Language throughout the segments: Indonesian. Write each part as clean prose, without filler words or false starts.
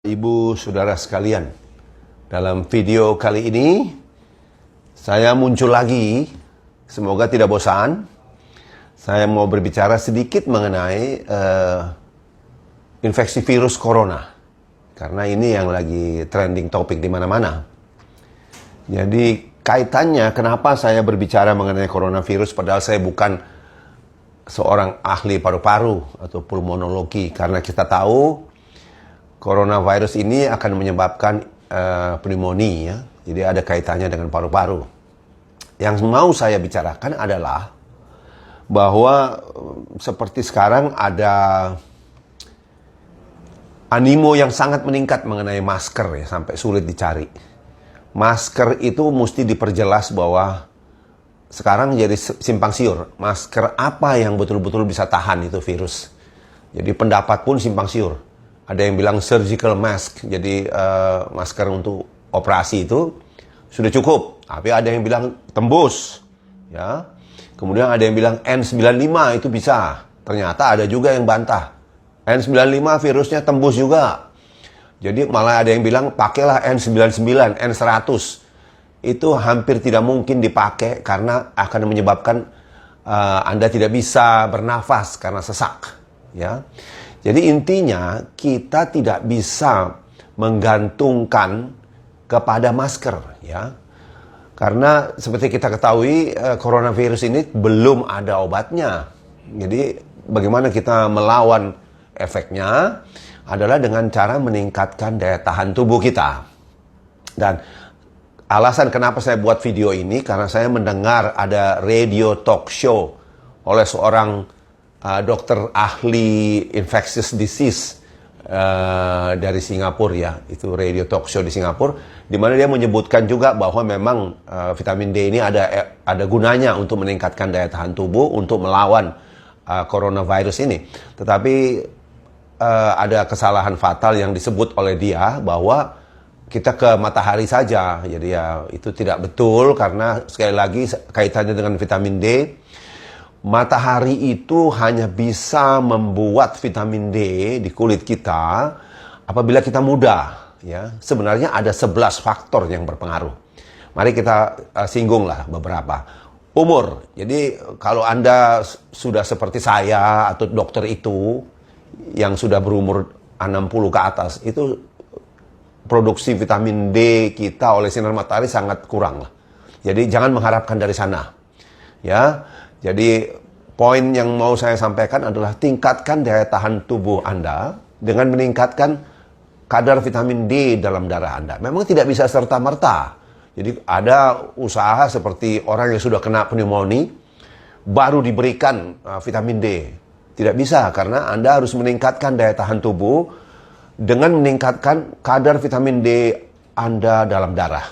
Ibu, saudara sekalian, dalam video kali ini saya muncul lagi, semoga tidak bosan. Saya mau berbicara sedikit mengenai infeksi virus corona, karena ini yang lagi trending topik di mana-mana. Jadi kaitannya kenapa saya berbicara mengenai coronavirus padahal saya bukan seorang ahli paru-paru atau pulmonologi, karena kita tahu coronavirus ini akan menyebabkan pneumonia, ya. Jadi ada kaitannya dengan paru-paru. Yang mau saya bicarakan adalah bahwa seperti sekarang ada animo yang sangat meningkat mengenai masker, ya, sampai sulit dicari. Masker itu mesti diperjelas bahwa sekarang jadi simpang siur. Masker apa yang betul-betul bisa tahan itu virus. Jadi pendapat pun simpang siur. Ada yang bilang surgical mask, jadi masker untuk operasi itu sudah cukup. Tapi ada yang bilang tembus, ya. Kemudian ada yang bilang N95 itu bisa. Ternyata ada juga yang bantah. N95 virusnya tembus juga. Jadi malah ada yang bilang pakailah N99, N100. Itu hampir tidak mungkin dipakai karena akan menyebabkan Anda tidak bisa bernafas karena sesak, ya. Jadi intinya kita tidak bisa menggantungkan kepada masker, ya. Karena seperti kita ketahui coronavirus ini belum ada obatnya. Jadi bagaimana kita melawan efeknya adalah dengan cara meningkatkan daya tahan tubuh kita. Dan alasan kenapa saya buat video ini karena saya mendengar ada radio talk show oleh seorang dokter ahli infectious disease dari Singapura, ya, itu radio talk show di Singapura, di mana dia menyebutkan juga bahwa memang vitamin D ini ada gunanya untuk meningkatkan daya tahan tubuh untuk melawan coronavirus ini. Tetapi ada kesalahan fatal yang disebut oleh dia bahwa kita ke matahari saja. Jadi ya itu tidak betul karena sekali lagi kaitannya dengan vitamin D. Matahari itu hanya bisa membuat vitamin D di kulit kita apabila kita muda, ya. Sebenarnya ada 11 faktor yang berpengaruh. Mari kita singgunglah beberapa. Umur. Jadi kalau Anda sudah seperti saya atau dokter itu yang sudah berumur 60 ke atas, itu produksi vitamin D kita oleh sinar matahari sangat kurang lah. Jadi jangan mengharapkan dari sana, ya. Jadi poin yang mau saya sampaikan adalah tingkatkan daya tahan tubuh Anda dengan meningkatkan kadar vitamin D dalam darah Anda. Memang tidak bisa serta-merta. Jadi ada usaha seperti orang yang sudah kena pneumonia baru diberikan vitamin D. Tidak bisa karena Anda harus meningkatkan daya tahan tubuh dengan meningkatkan kadar vitamin D Anda dalam darah.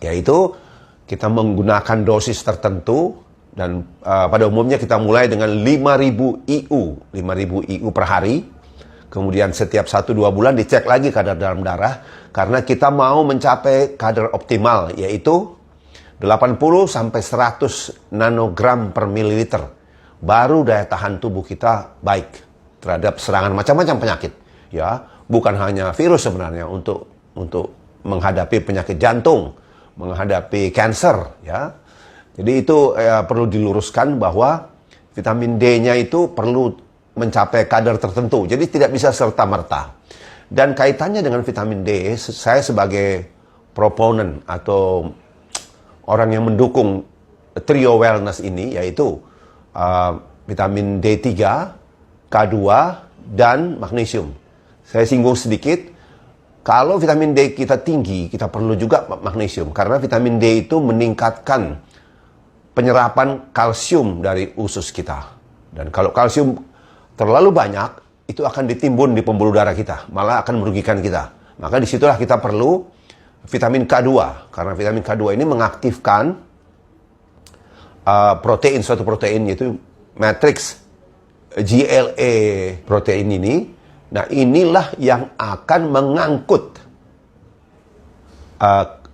Yaitu kita menggunakan dosis tertentu. Dan pada umumnya kita mulai dengan 5.000 IU, 5.000 IU per hari. Kemudian setiap 1-2 bulan dicek lagi kadar dalam darah. Karena kita mau mencapai kadar optimal, yaitu 80-100 nanogram per mililiter. Baru daya tahan tubuh kita baik terhadap serangan macam-macam penyakit. Ya, bukan hanya virus sebenarnya, untuk menghadapi penyakit jantung, menghadapi kanker, ya. Jadi itu perlu diluruskan bahwa vitamin D-nya itu perlu mencapai kadar tertentu. Jadi tidak bisa serta-merta. Dan kaitannya dengan vitamin D, saya sebagai proponent atau orang yang mendukung trio wellness ini, yaitu vitamin D3, K2, dan magnesium. Saya singgung sedikit, kalau vitamin D kita tinggi, kita perlu juga magnesium. Karena vitamin D itu meningkatkan penyerapan kalsium dari usus kita. Dan kalau kalsium terlalu banyak, itu akan ditimbun di pembuluh darah kita, malah akan merugikan kita. Maka disitulah kita perlu vitamin K2, karena vitamin K2 ini mengaktifkan suatu protein, yaitu matrix GLA protein ini. Nah, inilah yang akan mengangkut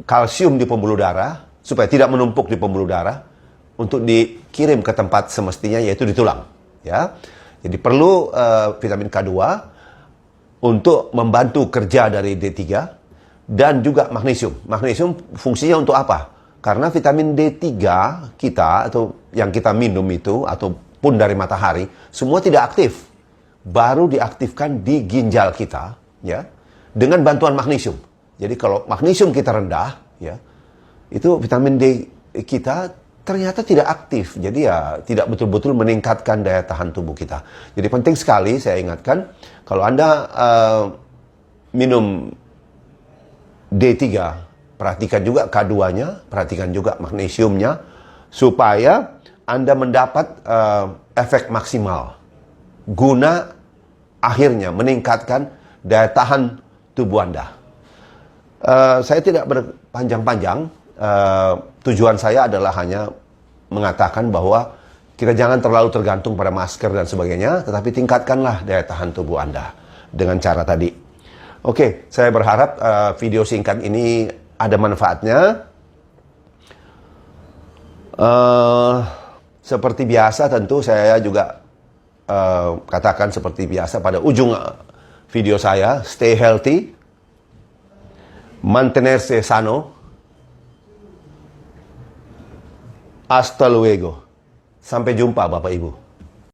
kalsium di pembuluh darah, supaya tidak menumpuk di pembuluh darah, untuk dikirim ke tempat semestinya, yaitu di tulang, ya. Jadi perlu vitamin K2. untuk membantu kerja dari D3 dan juga magnesium. Magnesium fungsinya untuk apa? Karena vitamin D3 kita atau yang kita minum itu ataupun dari matahari semua tidak aktif. Baru diaktifkan di ginjal kita ya dengan bantuan magnesium. Jadi kalau magnesium kita rendah ya, itu vitamin D kita ternyata tidak aktif. Jadi ya tidak betul-betul meningkatkan daya tahan tubuh kita. Jadi penting sekali saya ingatkan, kalau Anda minum D3, perhatikan juga K2-nya, perhatikan juga magnesiumnya, supaya Anda mendapat efek maksimal. Guna akhirnya meningkatkan daya tahan tubuh Anda. Saya tidak berpanjang-panjang. Tujuan saya adalah hanya mengatakan bahwa kita jangan terlalu tergantung pada masker dan sebagainya, tetapi tingkatkanlah daya tahan tubuh Anda dengan cara tadi. Oke, saya berharap video singkat ini ada manfaatnya. Seperti biasa tentu saya juga katakan seperti biasa pada ujung video saya, stay healthy, mantenerse sano, hasta luego. Sampai jumpa Bapak Ibu.